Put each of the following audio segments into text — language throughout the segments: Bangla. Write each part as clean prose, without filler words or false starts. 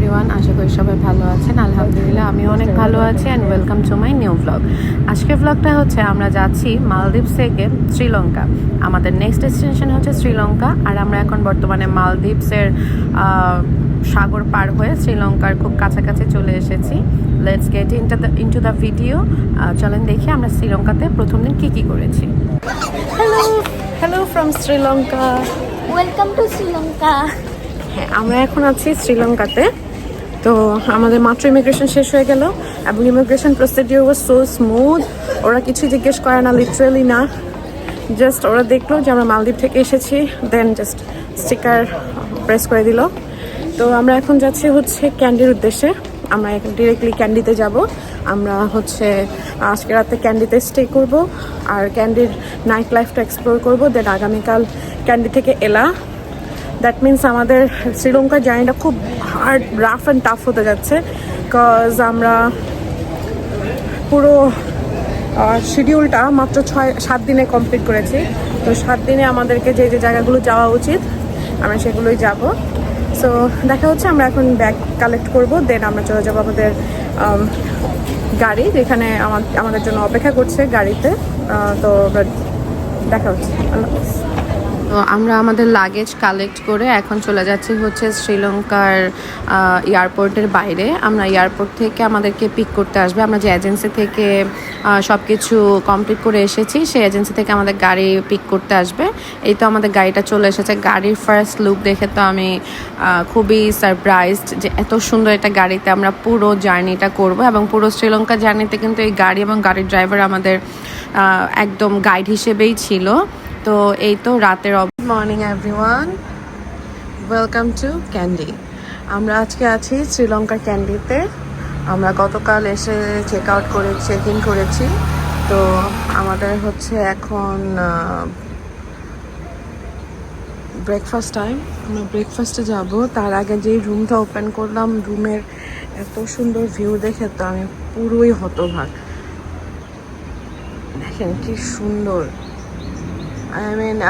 এভরিওয়ান, আশা করি সবাই ভালো আছেন। আলহামদুলিল্লাহ আমি অনেক ভালো আছি and welcome to my new blog. আজকের ব্লগটা হচ্ছে আমরা যাচ্ছি মালদ্বীপস থেকে শ্রীলঙ্কা। আমাদের নেক্সট ডেস্টিনেশন হচ্ছে শ্রীলঙ্কা, আর আমরা এখন বর্তমানে মালদ্বীপসের সাগর পার হয়ে শ্রীলঙ্কার খুব কাছাকাছি চলে এসেছি। Let's get into the video. চলেন দেখি আমরা শ্রীলঙ্কাতে প্রথম দিন কী করেছি। Hello from Sri Lanka, welcome to Sri Lanka. হ্যাঁ, আমরা এখন আছি শ্রীলঙ্কাতে। তো আমাদের মাত্র ইমিগ্রেশন শেষ হয়ে গেল এবং immigration procedure was so smooth. ওরা কিছু জিজ্ঞেস করে না, লিটারালি না, জাস্ট ওরা দেখলো যে আমরা মালদ্বীপ থেকে এসেছি, দেন জাস্ট স্টিকার প্রেস করে দিল। তো আমরা এখন যাচ্ছি হচ্ছে ক্যান্ডির উদ্দেশ্যে। আমরা এখন ডিরেক্টলি ক্যান্ডিতে যাব। আমরা হচ্ছে আজকে রাতে ক্যান্ডিতে স্টে করব আর ক্যান্ডির নাইট লাইফটা এক্সপ্লোর করব। দেন আগামীকাল ক্যান্ডি থেকে এলা। দ্যাট মিনস আমাদের শ্রীলঙ্কার জার্নিটা খুব হার্ড, রাফ অ্যান্ড টাফ হতে যাচ্ছে, বিকজ আমরা পুরো শিডিউলটা মাত্র 7 দিনে কমপ্লিট করেছি। তো 7 দিনে আমাদেরকে যে যে জায়গাগুলো যাওয়া উচিত আমরা সেগুলোই যাব। সো দেখা হচ্ছে, আমরা এখন ব্যাগ কালেক্ট করব, দেন আমরা চলে যাবো আমাদের গাড়ি, যেখানে আমাদের জন্য অপেক্ষা করছে গাড়িতে। তো দেখা হচ্ছে। আল্লাহ হাফেজ। তো আমরা আমাদের লাগেজ কালেক্ট করে এখন চলে যাচ্ছি হচ্ছে শ্রীলঙ্কার এয়ারপোর্টের বাইরে। আমরা এয়ারপোর্ট থেকে আমাদেরকে পিক করতে আসবে। আমরা যে এজেন্সি থেকে সব কিছু কমপ্লিট করে এসেছি, সেই এজেন্সি থেকে আমাদের গাড়ি পিক করতে আসবে। এই তো আমাদের গাড়িটা চলে এসেছে। গাড়ির ফার্স্ট লুক দেখে তো আমি খুবই সারপ্রাইজড যে এত সুন্দর একটা গাড়িতে আমরা পুরো জার্নিটা করব। এবং পুরো শ্রীলঙ্কা জার্নিতে কিন্তু এই গাড়ি এবং গাড়ির ড্রাইভার আমাদের একদম গাইড হিসেবেই ছিল। তো এই তো রাতের morning everyone, welcome to candy. আমরা আজকে আছি শ্রীলঙ্কার ক্যান্ডিতে। আমরা গতকাল এসে চেক ইন করেছি। তো আমাদের হচ্ছে এখন ব্রেকফাস্ট টাইম। আমরা ব্রেকফাস্টে যাব। তার আগে যেই রুমটা ওপেন করলাম, রুমের এত সুন্দর ভিউ দেখে তো আমি পুরোই হতবাক। দেখেন কি সুন্দর।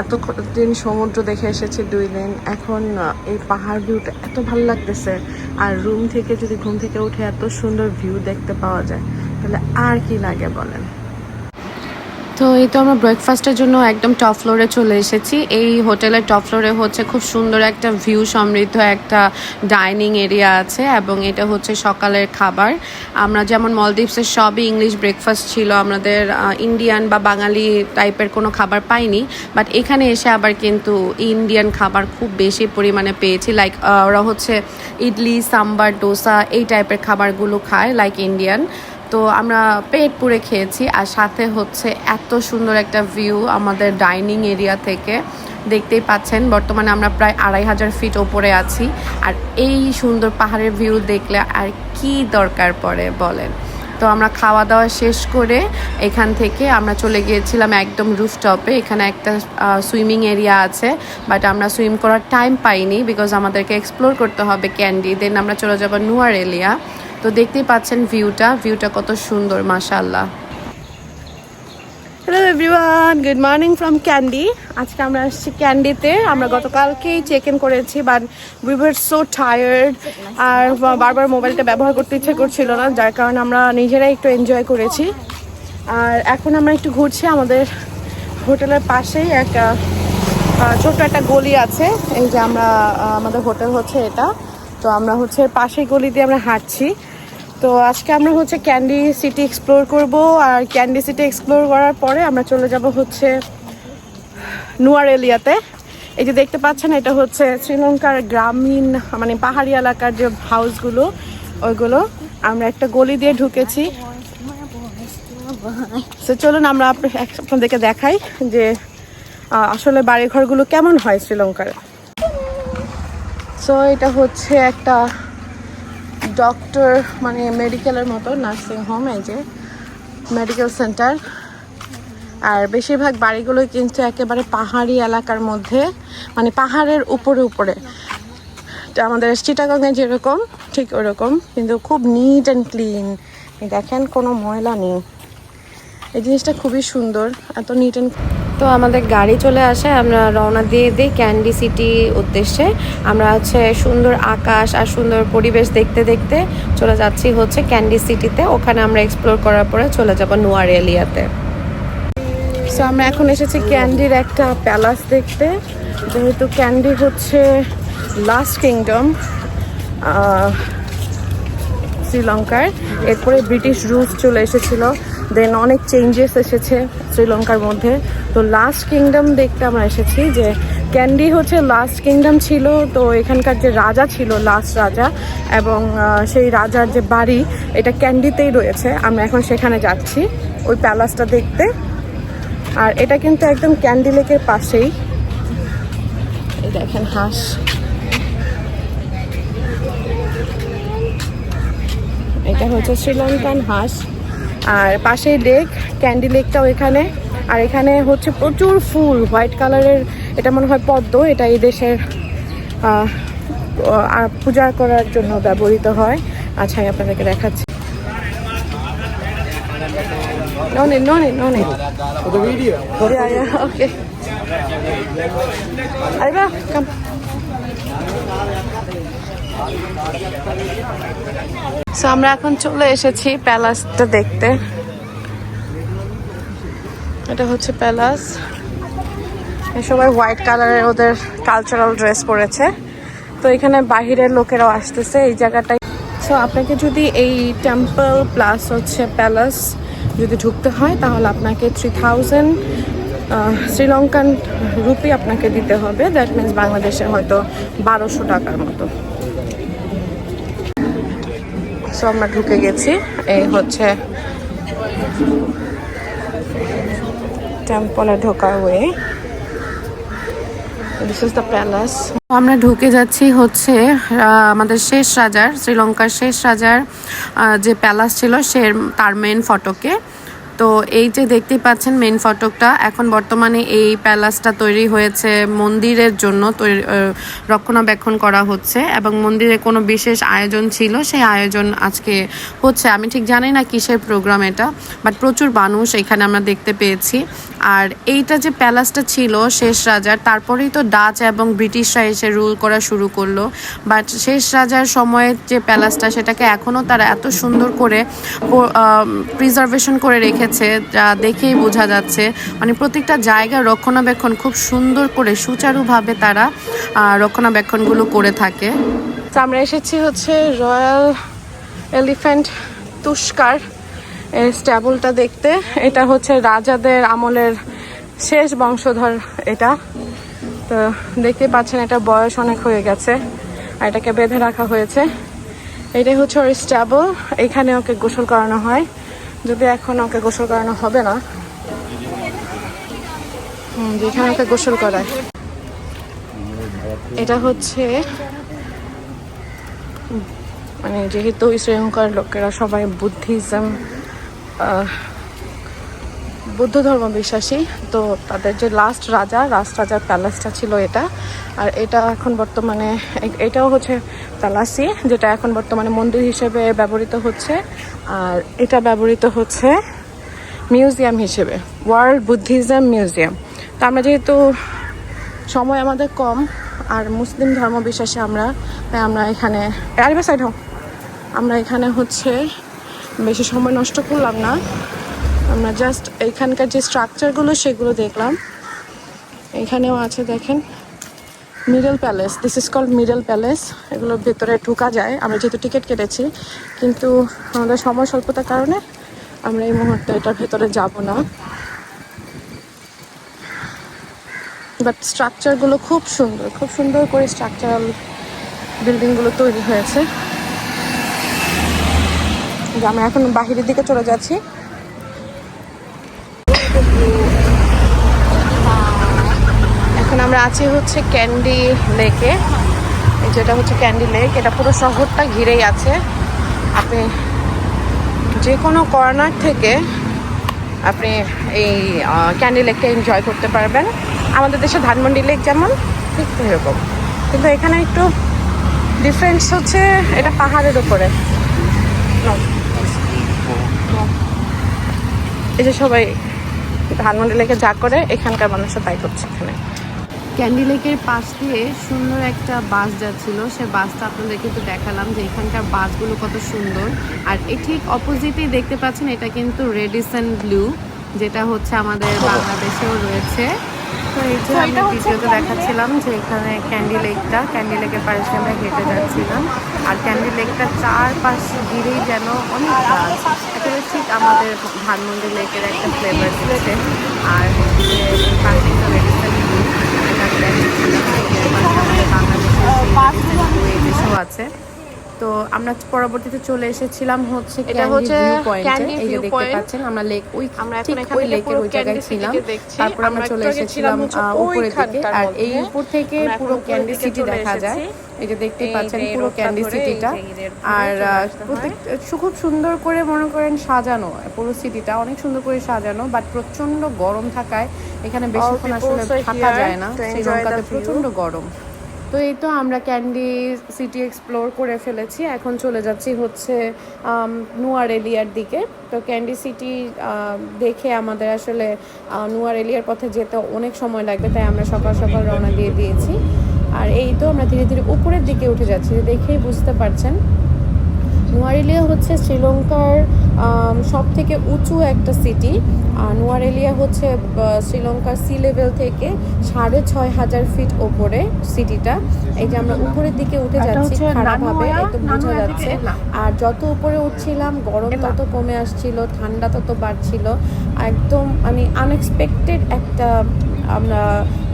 এত দিন সমুদ্র দেখে এসেছি 2 দিন, এখন এই পাহাড় ভিউটা এত ভালো লাগতেছে। আর রুম থেকে যদি ঘুম থেকে উঠে এত সুন্দর ভিউ দেখতে পাওয়া যায়, তাহলে আর কি লাগে বলেন। তো এই তো আমরা ব্রেকফাস্টের জন্য একদম টপ ফ্লোরে চলে এসেছি। এই হোটেলের টপ ফ্লোরে হচ্ছে খুব সুন্দর একটা ভিউ সমৃদ্ধ একটা ডাইনিং এরিয়া আছে, এবং এটা হচ্ছে সকালের খাবার। আমরা যেমন মলদ্বীপসের সবই ইংলিশ ব্রেকফাস্ট ছিল, আমাদের ইন্ডিয়ান বা বাঙালি টাইপের কোনো খাবার পাইনি। বাট এখানে এসে আবার কিন্তু ইন্ডিয়ান খাবার খুব বেশি পরিমাণে পেয়েছি। লাইক ওরা হচ্ছে ইডলি, সাম্বার, ডোসা এই টাইপের খাবারগুলো খায় লাইক ইন্ডিয়ান। তো আমরা পেট পুরে খেয়েছি। আর সাথে হচ্ছে এত সুন্দর একটা ভিউ আমাদের ডাইনিং এরিয়া থেকে। দেখতেই পাচ্ছেন বর্তমানে আমরা প্রায় 2500 ফিট ওপরে আছি। আর এই সুন্দর পাহাড়ের ভিউ দেখলে আর কি দরকার পড়ে বলেন। তো আমরা খাওয়া দাওয়া শেষ করে এখান থেকে আমরা চলে গিয়েছিলাম একদম রুফটপে। এখানে একটা সুইমিং এরিয়া আছে, বাট আমরা সুইম করার টাইম পাইনি, বিকজ আমাদেরকে এক্সপ্লোর করতে হবে ক্যান্ডি, দেন আমরা চলে যাবো নুয়ার এরিয়া। তো দেখতেই পাচ্ছেন ভিউটা কত সুন্দর, মাশাআল্লাহ। Hello everyone, good morning from Kandy. আজকে আমরা আসছি ক্যান্ডিতে। আমরা গতকালকেই চেক ইন করেছি, but we were so tired. আর বারবার মোবাইলটা ব্যবহার করতে ইচ্ছে করছিল না, যার কারণে আমরা নিজেরাই একটু এনজয় করেছি। আর এখন আমরা একটু ঘুরছি। আমাদের হোটেলের পাশেই একটা ছোট্ট একটা গলি আছে। এই যে আমাদের হোটেল হচ্ছে এটা। তো আমরা হচ্ছে পাশেই গলি দিয়ে আমরা হাঁটছি। তো আজকে আমরা হচ্ছে ক্যান্ডি সিটি এক্সপ্লোর করব। আর ক্যান্ডি সিটি এক্সপ্লোর করার পরে আমরা চলে যাব হচ্ছে নুয়ার এরিয়াতে। এই যে দেখতে পাচ্ছেন, এটা হচ্ছে শ্রীলঙ্কার গ্রামীণ মানে পাহাড়ি এলাকার যে হাউসগুলো, ওইগুলো। আমরা একটা গলি দিয়ে ঢুকেছি। তো চলুন আমরা আপনাদেরকে দেখাই যে আসলে বাড়িঘরগুলো কেমন হয় শ্রীলঙ্কার। সো এটা হচ্ছে একটা ডক্টর মানে মেডিকেলের মতো নার্সিং হোম, এই যে মেডিকেল সেন্টার। আর বেশিরভাগ বাড়িগুলোই কিন্তু একেবারে পাহাড়ি এলাকার মধ্যে, মানে পাহাড়ের উপরে। তো আমাদের চিটাগংয়ে যেরকম ঠিক ওরকম, কিন্তু খুব নিট অ্যান্ড ক্লিন। দেখেন কোনো ময়লা নেই। এই জিনিসটা খুবই সুন্দর, এত নিট অ্যান্ড তো আমাদের গাড়ি চলে আসে, আমরা রওনা দিয়ে দিই ক্যান্ডি সিটি উদ্দেশ্যে। আমরা হচ্ছে সুন্দর আকাশ আর সুন্দর পরিবেশ দেখতে দেখতে চলে যাচ্ছি হচ্ছে ক্যান্ডি সিটিতে। ওখানে আমরা এক্সপ্লোর করার পরে চলে যাব নোয়ার এলিয়াতে। সো আমরা এখন এসেছি ক্যান্ডির একটা প্যালাস দেখতে, যেহেতু ক্যান্ডি হচ্ছে লাস্ট কিংডম শ্রীলঙ্কার। এরপরে ব্রিটিশ রুলস চলে এসেছিল, দেন অনেক চেঞ্জেস এসেছে শ্রীলঙ্কার মধ্যে। তো লাস্ট কিংডম দেখতে আমরা এসেছি, যে ক্যান্ডি হচ্ছে লাস্ট কিংডম ছিল। তো এখানকার যে রাজা ছিল লাস্ট রাজা, এবং সেই রাজার যে বাড়ি এটা ক্যান্ডিতেই রয়েছে। আমরা এখন সেখানে যাচ্ছি ওই প্যালাসটা দেখতে। আর এটা কিন্তু একদম ক্যান্ডি লেকের পাশেই। এই দেখেন হাঁস, এটা হচ্ছে শ্রীলঙ্কান হাঁস। আর পাশেই লেক, ক্যান্ডি লেকটাও এখানে। আর এখানে হচ্ছে প্রচুর ফুল, হোয়াইট কালারের, এটা মনে হয় পদ্ম। এটা এই দেশের পূজা করার জন্য ব্যবহৃত হয়। আচ্ছা, আমি আপনাদেরকে দেখাচ্ছি। No need. For the video. Yeah, okay. Aiba, come. So আমরা এখন চলে এসেছি প্যালাসটা দেখতে। এটা হচ্ছে প্যালাস। সবাই হোয়াইট কালারের ওদের কালচারাল ড্রেস পরেছে। তো এখানে বাহিরের লোকেরাও আসতেছে এই জায়গাটায়। সো আপনাকে যদি এই টেম্পল প্লাস হচ্ছে প্যালাস যদি ঢুকতে হয়, তাহলে আপনাকে 3000 শ্রীলঙ্কান রুপি আপনাকে দিতে হবে। দ্যাট মিনস বাংলাদেশে হয়তো 1200 টাকার মতো। সো আমরা ঢুকে গেছি। এই হচ্ছে টেম্পলে ঢোকার ওয়ে। This is the প্যালাস। আমরা ঢুকে যাচ্ছি হচ্ছে আমাদের শেষ রাজার, শ্রীলঙ্কার শেষ রাজার যে প্যালাস ছিল তার মেন ফটকে। তো এই যে দেখতেই পাচ্ছেন মেন ফটকটা, এখন বর্তমানে এই প্যালাসটা তৈরি হয়েছে মন্দিরের জন্য, রক্ষণাবেক্ষণ করা হচ্ছে। এবং মন্দিরে কোনো বিশেষ আয়োজন ছিল, সেই আয়োজন আজকে হচ্ছে। আমি ঠিক জানি না কিসের প্রোগ্রাম এটা, বাট প্রচুর মানুষ এখানে আমরা দেখতে পেয়েছি। আর এইটা যে প্যালাসটা ছিল শেষ রাজার, তারপরেই তো ডাচ এবং ব্রিটিশরা এসে রুল করা শুরু করলো। বাট শেষ রাজার সময়ের যে প্যালাসটা, সেটাকে এখনও তারা এত সুন্দর করে প্রিজার্ভেশন করে রেখেছে, যা দেখেই বোঝা যাচ্ছে। মানে প্রত্যেকটা জায়গার রক্ষণাবেক্ষণ খুব সুন্দর করে সুচারুভাবে তারা রক্ষণাবেক্ষণগুলো করে থাকে। তো আমরা এসেছি হচ্ছে রয়্যাল এলিফ্যান্ট তুস্কার স্ট্যাবলটা দেখতে। এটা হচ্ছে রাজাদের আমলের শেষ বংশধর এটা। তো দেখতে পাচ্ছেন এটা বয়স অনেক হয়ে গেছে, আর এটাকে বেঁধে রাখা হয়েছে। এটাই হচ্ছে ওর স্ট্যাবল। এখানে ওকে গোসল করানো হয়, যদি এখন ওকে গোসল করানো হবে না, যেখানে ওকে গোসল করায়। এটা হচ্ছে মানে যেহেতু শ্রীলঙ্কার লোকেরা সবাই বৌদ্ধ ধর্ম বিশ্বাসী, তো তাদের যে লাস্ট রাজার প্যালেসটা ছিল এটা। আর এটা এখন বর্তমানে, এটাও হচ্ছে প্যালাসই, যেটা এখন বর্তমানে মন্দির হিসেবে ব্যবহৃত হচ্ছে। আর এটা ব্যবহৃত হচ্ছে মিউজিয়াম হিসেবে, ওয়ার্ল্ড বুদ্ধিজম মিউজিয়াম। তো আমরা যেহেতু সময় আমাদের কম আর মুসলিম ধর্ম বিশ্বাসী আমরা এখানে আমরা এখানে হচ্ছে বেশি সময় নষ্ট করলাম না। আমরা জাস্ট এখানকার যে স্ট্রাকচারগুলো সেগুলো দেখলাম। এখানেও আছে দেখেন middle palace, this is called middle palace. এগুলোর ভেতরে ঢোকা যায়, আমরা যেহেতু টিকিট কেটেছি, কিন্তু আমাদের সময় স্বল্পতার কারণে আমরা এই মুহূর্তে এটার ভেতরে যাব না। বাট স্ট্রাকচারগুলো খুব সুন্দর করে স্ট্রাকচারাল বিল্ডিংগুলো তৈরি হয়েছে। আমরা এখন বাহিরের দিকে চলে যাচ্ছি। এখন আমরা আছি হচ্ছে ক্যান্ডি লেকে। যেটা হচ্ছে ক্যান্ডি লেক, এটা পুরো শহরটা ঘিরেই আছে। আপনি যে কোনো কর্নার থেকে আপনি এই ক্যান্ডি লেকটা এনজয় করতে পারবেন। আমাদের দেশে ধানমন্ডি লেক যেমন, ঠিক এরকম, কিন্তু এখানে একটু ডিফারেন্স হচ্ছে, এটা পাহাড়ের উপরে। এই যে সবাই ধানমন্ডি লেকে যা করে এখানকার মানুষও তাই করছে এখানে। ক্যান্ডি লেকের পাশ দিয়ে সুন্দর একটা বাস যাচ্ছিল, সে বাসটা আপনাদেরকে একটু দেখালাম যে এখানকার বাসগুলো কত সুন্দর। আর এই ঠিক অপোজিটেই দেখতে পাচ্ছেন এটা কিন্তু রেডিসন ব্লু, যেটা হচ্ছে আমাদের বাংলাদেশেও রয়েছে। তো এই যে আমরা ভিডিওতে দেখাচ্ছিলাম যে এখানে ক্যান্ডি লেকের পাশে আমরা হেঁটে যাচ্ছিলাম। আর ক্যান্ডি লেকটা চারপাশ ঘিরেই যেন অনেক গাছ, একেবারে ঠিক আমাদের ধানমন্ডি লেকের একটা ফ্লেভার দিচ্ছে। আর হচ্ছে পাশে তো রেডিসন ব্লু, আমাদের বাংলাদেশের আছে। তো আমরা পরবর্তীতে চলে এসেছিলাম হচ্ছে এটা হচ্ছে ক্যান্ডি ভিউ পয়েন্ট। আমরা লেক ওই লেকের ওই জায়গায় ছিলাম। তারপর আমরা চলে এসেছিলাম উপরের দিকে। আর এই উপর থেকে পুরো ক্যান্ডি সিটি দেখা যায়। এই যে দেখতে পাচ্ছেন পুরো ক্যান্ডি সিটিটা। আর খুব সুন্দর করে মনে করেন সাজানো, পুরো সিটিটা অনেক সুন্দর করে সাজানো। বাট প্রচন্ড গরম থাকায় এখানে বেশিক্ষণ আসলে থাকা যায় না, শ্রীলঙ্কাতে প্রচন্ড গরম। তো এই তো আমরা ক্যান্ডি সিটি এক্সপ্লোর করে ফেলেছি, এখন চলে যাচ্ছি হচ্ছে নুয়ারেলিয়ার দিকে। তো ক্যান্ডি সিটি দেখে আমাদের আসলে নুয়ারেলিয়ার পথে যেতে অনেক সময় লাগবে, তাই আমরা সকাল সকাল রওনা দিয়ে দিয়েছি। আর এই তো আমরা ধীরে ধীরে উপরের দিকে উঠে যাচ্ছি, দেখেই বুঝতে পারছেন। নুয়ারেলিয়া হচ্ছে শ্রীলঙ্কার সব থেকে উঁচু একটা সিটি। নুয়ারেলিয়া হচ্ছে শ্রীলঙ্কার সি লেভেল থেকে 6,500 ফিট ওপরে সিটিটা। এই যে আমরা উপরের দিকে উঠে যাচ্ছি খারাপভাবে, একদম বোঝা যাচ্ছে। আর যত উপরে উঠছিলাম গরম তত কমে আসছিল, ঠান্ডা তত বাড়ছিল। একদম মানে আনএক্সপেক্টেড একটা আমরা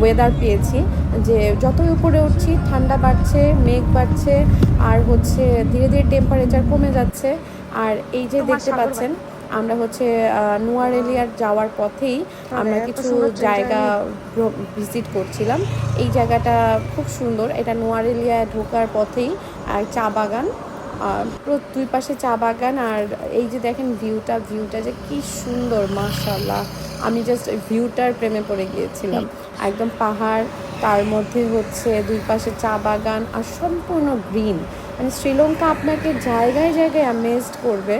ওয়েদার পেয়েছি, যে যতই উপরে উঠছি ঠান্ডা বাড়ছে, মেঘ বাড়ছে, আর হচ্ছে ধীরে ধীরে টেম্পারেচার কমে যাচ্ছে। আর এই যে দেখতে পাচ্ছেন আমরা হচ্ছে নুয়ারেলিয়ার যাওয়ার পথেই আমরা কিছু জায়গা ভিজিট করছিলাম। এই জায়গাটা খুব সুন্দর, এটা নুয়ারেলিয়া ঢোকার পথেই আর চা বাগান, দুই পাশে চা বাগান। আর এই যে দেখেন ভিউটা যে কি সুন্দর, মাশাআল্লাহ। আমি জাস্ট ভিউটার প্রেমে পড়ে গিয়েছিলাম। একদম পাহাড়, তার মধ্যে হচ্ছে দুই পাশে চা বাগান, আর সম্পূর্ণ গ্রিন। মানে শ্রীলঙ্কা আপনাকে জায়গায় জায়গায় অ্যামেজড করবে।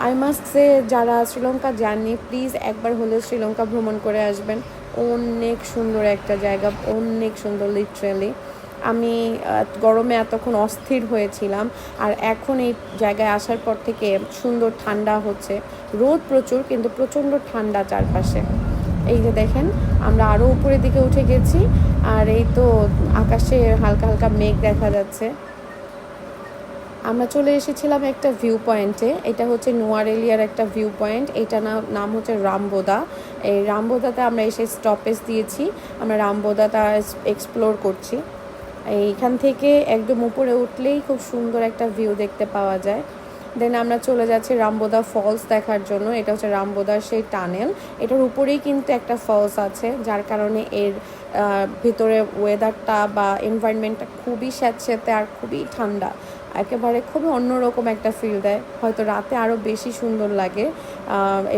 আই মাস্ট সে, যারা শ্রীলঙ্কা যাননি প্লিজ একবার হলেও শ্রীলঙ্কা ভ্রমণ করে আসবেন। অনেক সুন্দর একটা জায়গা, অনেক সুন্দর লিটারালি। আমি গরমে এতক্ষণ অস্থির হয়েছিলাম, আর এখন এই জায়গায় আসার পর থেকে সুন্দর ঠান্ডা হচ্ছে। রোদ প্রচুর কিন্তু প্রচণ্ড ঠান্ডা চারপাশে। এই যে দেখেন আমরা আরও উপরের দিকে উঠে গেছি, আর এই তো আকাশে হালকা হালকা মেঘ দেখা যাচ্ছে। আমরা চলে এসেছিলাম একটা ভিউ পয়েন্টে, এটা হচ্ছে নুয়ারেলিয়ার একটা ভিউ পয়েন্ট। এটা নাম হচ্ছে রামবোদা। এই রামবোদাতে আমরা এসে স্টপেজ দিয়েছি, আমরা রামবোদাটা এক্সপ্লোর করছি। এইখান থেকে একদম উপরে উঠলেই খুব সুন্দর একটা ভিউ দেখতে পাওয়া যায়। দেন আমরা চলে যাচ্ছি রামবোদা ফলস দেখার জন্য। এটা হচ্ছে রামবোদার সেই টানেল, এটার উপরেই কিন্তু একটা ফলস আছে, যার কারণে এর ভিতরে ওয়েদারটা বা এনভায়রনমেন্টটা খুবই স্যাঁতস্যাঁতে আর খুবই ঠান্ডা, একেবারে খুবই অন্যরকম একটা ফিল দেয়। হয়তো রাতে আরও বেশি সুন্দর লাগে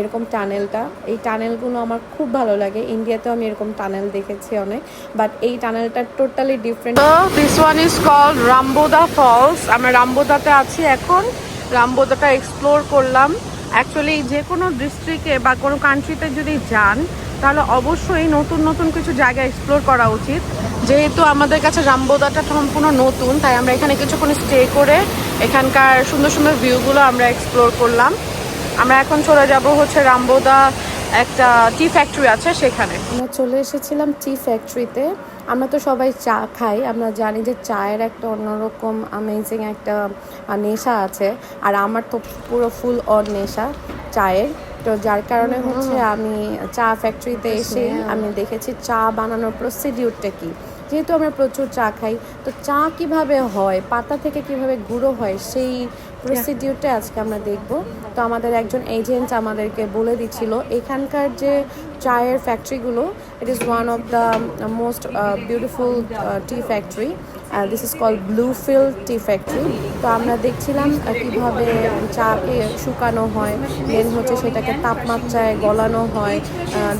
এরকম টানেলটা। এই টানেলগুলো আমার খুব ভালো লাগে, ইন্ডিয়াতেও আমি এরকম টানেল দেখেছি অনেক, বাট এই টানেলটা totally different. This one is called Ramboda falls. আমরা রামবোদাতে আছি এখন, রামবোদাটা এক্সপ্লোর করলাম। অ্যাকচুয়ালি যে কোনো ডিস্ট্রিক্টে বা কোনো কান্ট্রিতে যদি যান তাহলে অবশ্যই নতুন নতুন কিছু জায়গা এক্সপ্লোর করা উচিত। যেহেতু আমাদের কাছে রামবোদাটা সম্পূর্ণ নতুন, তাই আমরা এখানে কিছুক্ষণ স্টে করে এখানকার সুন্দর সুন্দর ভিউগুলো আমরা এক্সপ্লোর করলাম। আমরা এখন চলে যাব হচ্ছে রামবোদা একটা টি ফ্যাক্টরি আছে সেখানে। আমরা চলে এসেছিলাম টি ফ্যাক্টরিতে। আমরা তো সবাই চা খাই, আমরা জানি যে চায়ের একটা অন্যরকম অ্যামেজিং একটা নেশা আছে, আর আমার তো পুরো ফুল অন নেশা চায়ের। তো যার কারণে হচ্ছে আমি চা ফ্যাক্টরিতে এসে আমি দেখেছি চা বানানোর প্রসিডিউরটা কী। যেহেতু আমরা প্রচুর চা খাই, তো চা কিভাবে হয়, পাতা থেকে কিভাবে গুঁড়ো হয়, সেই প্রসিডিউরটা আজকে আমরা দেখব। তো আমাদের একজন এজেন্ট আমাদেরকে বলে দিচ্ছিল এখানকার যে চায়ের ফ্যাক্টরিগুলো, it is one of the most beautiful tea factory. This is called Bluefield tea factory. তো আমরা দেখছিলাম কীভাবে চাকে শুকানো হয়, দেন হচ্ছে সেটাকে তাপমাত্রায় গলানো হয়,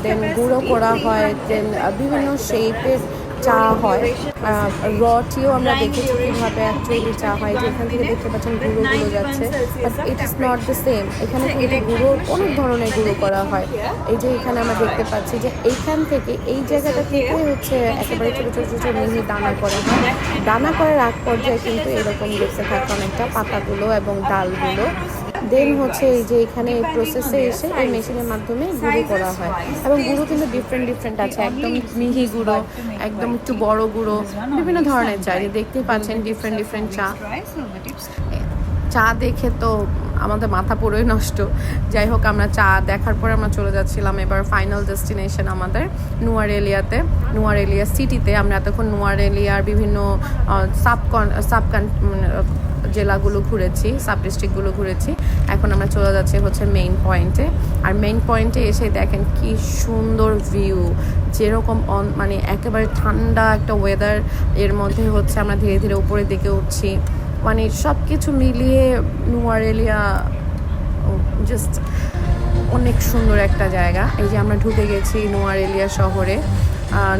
দেন গুঁড়ো করা হয়, দেন বিভিন্ন শেপের চা হয়, র টিও আমরা দেখেছি কীভাবে অ্যাকচুয়ালি চা হয়, যে এখান থেকে দেখতে পাচ্ছেন গুঁড়োগুলো যাচ্ছে, but it is not the same. এখানে কিন্তু গুঁড়ো অনেক ধরনের গুঁড়ো করা হয়। এই যে এখানে আমরা দেখতে পাচ্ছি যে এইখান থেকে এই জায়গাটা থেকে হচ্ছে একেবারে ছোটো ছোটো ছোটো মিহি দানা করা হয়। দানা করার আগ পর্যায়ে কিন্তু এরকম দেখতে থাকে অনেকটা পাতাগুলো এবং ডালগুলো। দেন হচ্ছে এই যে এখানে এই প্রসেসে এসে এই মেশিনের মাধ্যমে গুঁড়ো করা হয়, এবং গুঁড়ো কিন্তু ডিফারেন্ট আছে, একদম মিহি গুঁড়ো, একদম একটু বড় গুঁড়ো, বিভিন্ন ধরনের চা। দেখতেই পাচ্ছেন ডিফারেন্ট চা। চা দেখে তো আমাদের মাথা পুরোই নষ্ট। যাই হোক, আমরা চা দেখার পরে আমরা চলে যাচ্ছিলাম এবার ফাইনাল ডেস্টিনেশন আমাদের নুয়ারেলিয়াতে, নুয়ারেলিয়া সিটিতে। আমরা এতক্ষণ নুয়ারেলিয়ার বিভিন্ন সাব জেলাগুলো ঘুরেছি, সাব ডিস্ট্রিক্টগুলো ঘুরেছি। এখন আমরা চলে যাচ্ছি হচ্ছে মেইন পয়েন্টে। আর মেইন পয়েন্টে এসে দেখেন কি সুন্দর ভিউ, যেরকম মানে একেবারে ঠান্ডা একটা ওয়েদার, এর মধ্যে হচ্ছে আমরা ধীরে ধীরে উপরের দিকে উঠছি। মানে সব কিছু মিলিয়ে নুয়ারেলিয়া জাস্ট অনেক সুন্দর একটা জায়গা। এই যে আমরা ঢুকে গেছি নুয়ারেলিয়া শহরে।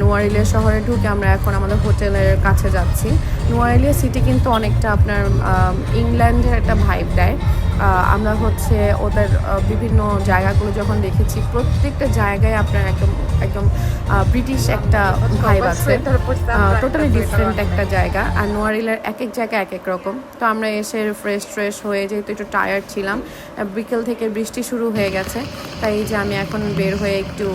নুয়ারেলিয়া শহরে ঢুকে আমরা এখন আমাদের হোটেলের কাছে যাচ্ছি। নুয়ারেলিয়া সিটি কিন্তু অনেকটা আপনার ইংল্যান্ডের একটা ভাইব দেয়। আমরা হচ্ছে ওদের বিভিন্ন জায়গাগুলো যখন দেখেছি, প্রত্যেকটা জায়গায় আপনার একদম ব্রিটিশ একটা ভাইব আছে, টোটালি ডিফারেন্ট একটা জায়গা। আর নোয়ারেলিয়ার এক এক জায়গা এক এক রকম। তো আমরা এসে ফ্রেশ হয়ে, যেহেতু একটু টায়ার্ড ছিলাম, বিকেল থেকে বৃষ্টি শুরু হয়ে গেছে, তাই এই যে আমি এখন বের হয়ে একটু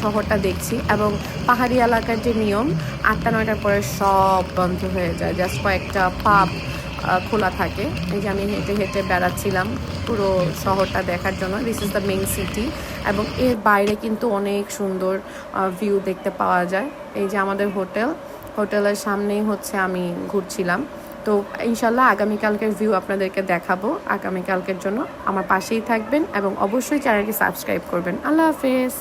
শহরটা দেখছি। এবং পাহাড়ি এলাকার যে নিয়ম, 8টা-9টার পরে সব বন্ধ হয়ে যায়, জাস্ট কয়েকটা পাব খোলা থাকে। এই যে আমি হেঁটে হেঁটে বেড়াচ্ছিলাম পুরো শহরটা দেখার জন্য। This is the main city, এবং এর বাইরে কিন্তু অনেক সুন্দর ভিউ দেখতে পাওয়া যায়। এই যে আমাদের হোটেলের সামনেই হচ্ছে আমি ঘুরছিলাম। তো ইনশাল্লাহ আগামীকালকের ভিউ আপনাদেরকে দেখাবো। আগামীকালকের জন্য আমার পাশেই থাকবেন এবং অবশ্যই চ্যানেলটি সাবস্ক্রাইব করবেন। আল্লাহ হাফেজ।